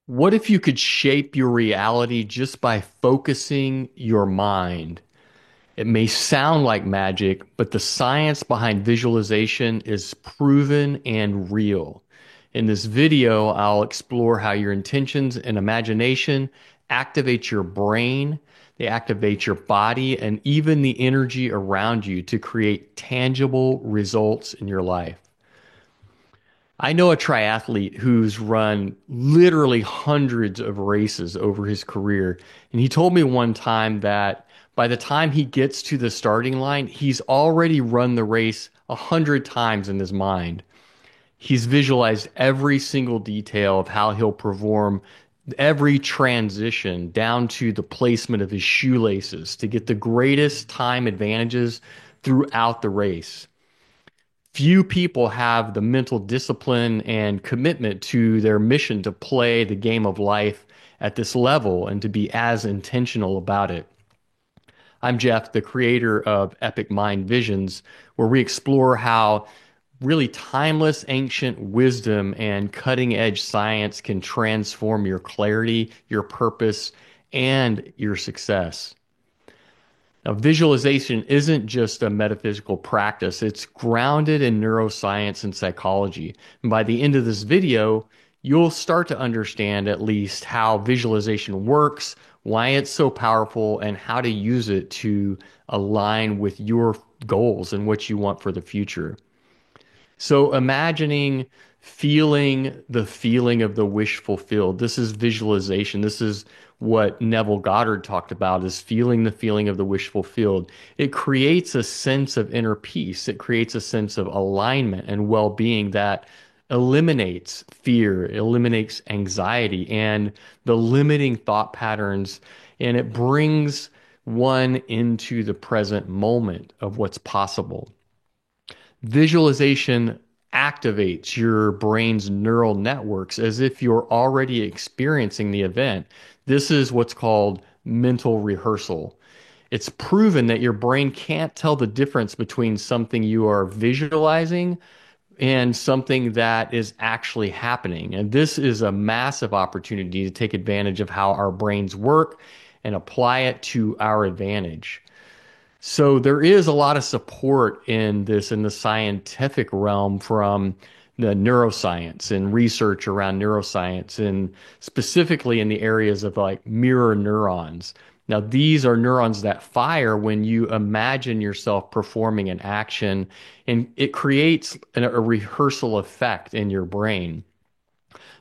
What if you could shape your reality just by focusing your mind? It may sound like magic, but the science behind visualization is proven and real. In this video, I'll explore how your intentions and imagination activate your brain, they activate your body, and even the energy around you to create tangible results in your life. I know a triathlete who's run literally hundreds of races over his career. And he told me one time that by the time he gets to the starting line, he's already run the race 100 times in his mind. He's visualized every single detail of how he'll perform every transition down to the placement of his shoelaces to get the greatest time advantages throughout the race. Few people have the mental discipline and commitment to their mission to play the game of life at this level and to be as intentional about it. I'm Jeff, the creator of Epic Mind Visions, where we explore how really timeless ancient wisdom and cutting edge science can transform your clarity, your purpose, and your success. Now, visualization isn't just a metaphysical practice, it's grounded in neuroscience and psychology. And by the end of this video, you'll start to understand at least how visualization works, why it's so powerful, and how to use it to align with your goals and what you want for the future. So imagining feeling the feeling of the wish fulfilled. This is visualization. This is what Neville Goddard talked about is feeling the feeling of the wish fulfilled. It creates a sense of inner peace. It creates a sense of alignment and well-being that eliminates fear, eliminates anxiety and the limiting thought patterns, and it brings one into the present moment of what's possible. Visualization activates your brain's neural networks as if you're already experiencing the event. This is what's called mental rehearsal. It's proven that your brain can't tell the difference between something you are visualizing and something that is actually happening. And this is a massive opportunity to take advantage of how our brains work and apply it to our advantage. So there is a lot of support in this in the scientific realm from the neuroscience and research around neuroscience and specifically in the areas of like mirror neurons. Now, these are neurons that fire when you imagine yourself performing an action, and it creates a rehearsal effect in your brain.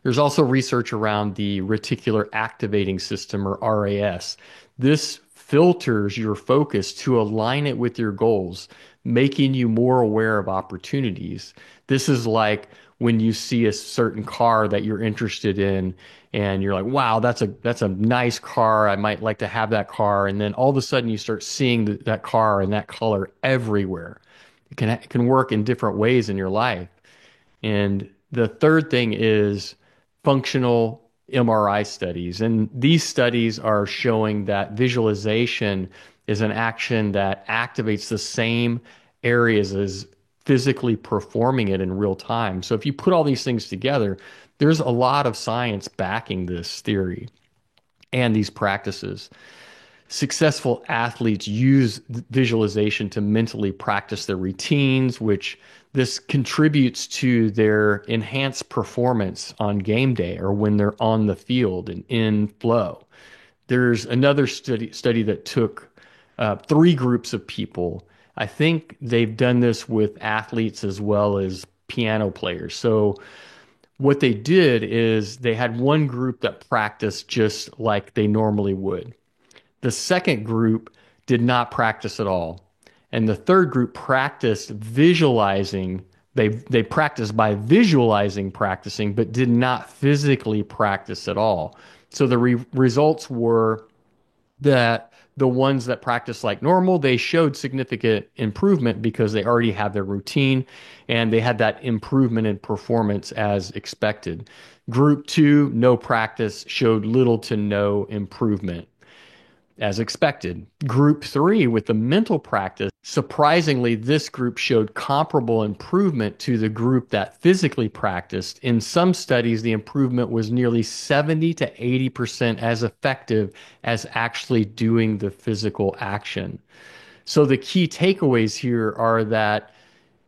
There's also research around the reticular activating system, or RAS. This filters your focus to align it with your goals, making you more aware of opportunities. This is like when you see a certain car that you're interested in and you're like, wow, that's a nice car. I might like to have that car. And then all of a sudden you start seeing that car and that color everywhere. It can work in different ways in your life. And the third thing is functional MRI studies. And these studies are showing that visualization is an action that activates the same areas as physically performing it in real time. So if you put all these things together, there's a lot of science backing this theory and these practices. Successful athletes use visualization to mentally practice their routines, which this contributes to their enhanced performance on game day or when they're on the field and in flow. There's another study that took three groups of people. I think they've done this with athletes as well as piano players. So what they did is they had one group that practiced just like they normally would. The second group did not practice at all. And the third group practiced visualizing. They practiced by visualizing practicing, but did not physically practice at all. So the results were that the ones that practiced like normal, they showed significant improvement because they already have their routine and they had that improvement in performance as expected. Group two, no practice, showed little to no improvement. as expected. Group three, with the mental practice, surprisingly, this group showed comparable improvement to the group that physically practiced. In some studies, the improvement was nearly 70 to 80% as effective as actually doing the physical action. So the key takeaways here are that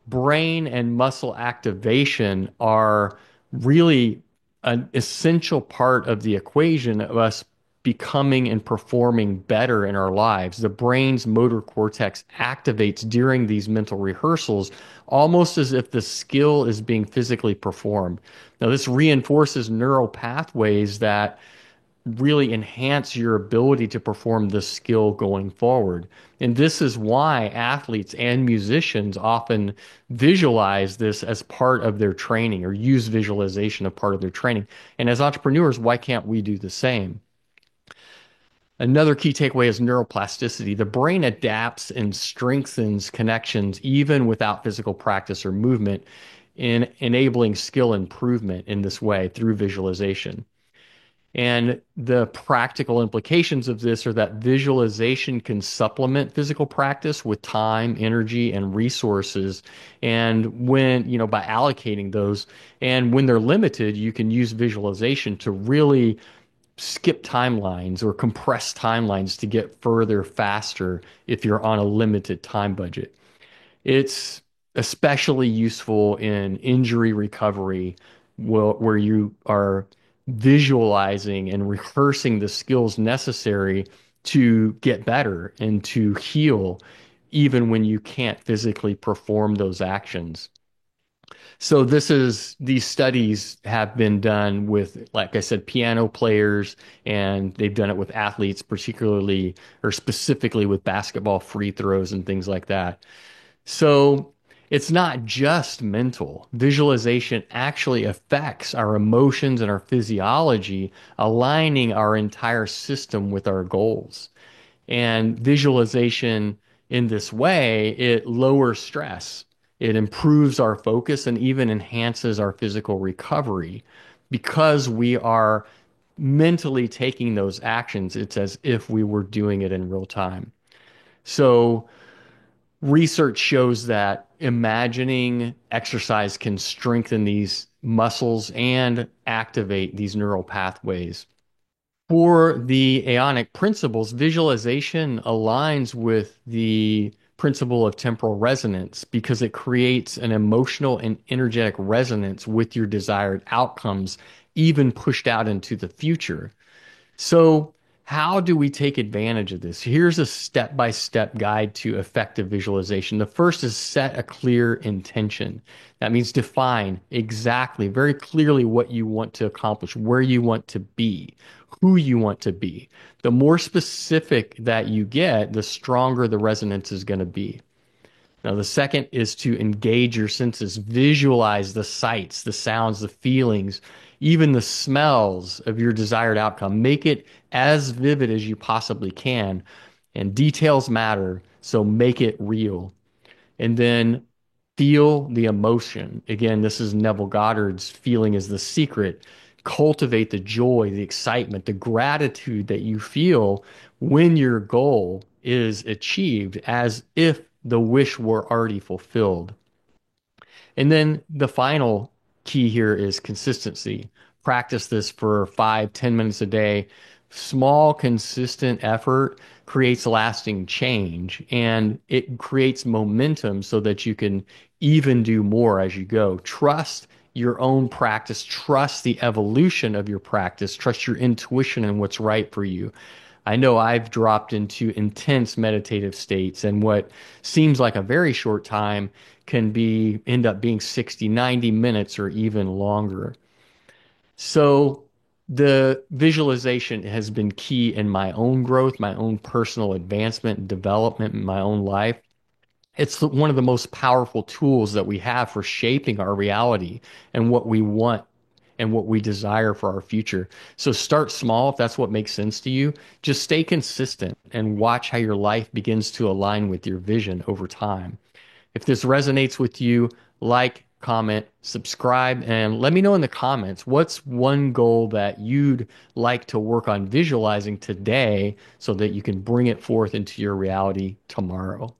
brain and muscle activation are really an essential part of the equation of us becoming and performing better in our lives. The brain's motor cortex activates during these mental rehearsals, almost as if the skill is being physically performed. Now, this reinforces neural pathways that really enhance your ability to perform the skill going forward. And this is why athletes and musicians often visualize this as part of their training or use visualization as part of their training. And as entrepreneurs, why can't we do the same? Another key takeaway is neuroplasticity. The brain adapts and strengthens connections even without physical practice or movement, in enabling skill improvement in this way through visualization. And the practical implications of this are that visualization can supplement physical practice with time, energy, and resources. And by allocating those, and when they're limited, you can use visualization to really skip timelines or compress timelines to get further faster if you're on a limited time budget. It's especially useful in injury recovery, where you are visualizing and rehearsing the skills necessary to get better and to heal, even when you can't physically perform those actions. So these studies have been done with, like I said, piano players, and they've done it with athletes, particularly or specifically with basketball free throws and things like that. So it's not just mental. Visualization actually affects our emotions and our physiology, aligning our entire system with our goals. And visualization in this way, it lowers stress. It improves our focus and even enhances our physical recovery because we are mentally taking those actions. It's as if we were doing it in real time. So, research shows that imagining exercise can strengthen these muscles and activate these neural pathways. For the Aeonic principles, visualization aligns with the principle of temporal resonance because it creates an emotional and energetic resonance with your desired outcomes, even pushed out into the future. So, how do we take advantage of this? Here's a step-by-step guide to effective visualization. The first is set a clear intention. That means define exactly, very clearly what you want to accomplish, where you want to be, who you want to be. The more specific that you get, the stronger the resonance is going to be. Now, the second is to engage your senses, visualize the sights, the sounds, the feelings, even the smells of your desired outcome. Make it as vivid as you possibly can. And details matter, so make it real. And then feel the emotion. Again, this is Neville Goddard's feeling is the secret. Cultivate the joy, the excitement, the gratitude that you feel when your goal is achieved, as if the wish were already fulfilled. And then the final key here is consistency. Practice this for 5, 10 minutes a day. Small, consistent effort creates lasting change, and it creates momentum so that you can even do more as you go. Trust your own practice, trust the evolution of your practice, trust your intuition and what's right for you. I know I've dropped into intense meditative states, and what seems like a very short time can end up being 60, 90 minutes or even longer. So the visualization has been key in my own growth, my own personal advancement and development in my own life. It's one of the most powerful tools that we have for shaping our reality and what we want and what we desire for our future. So start small if that's what makes sense to you. Just stay consistent and watch how your life begins to align with your vision over time. If this resonates with you, like, comment, subscribe, and let me know in the comments what's one goal that you'd like to work on visualizing today so that you can bring it forth into your reality tomorrow.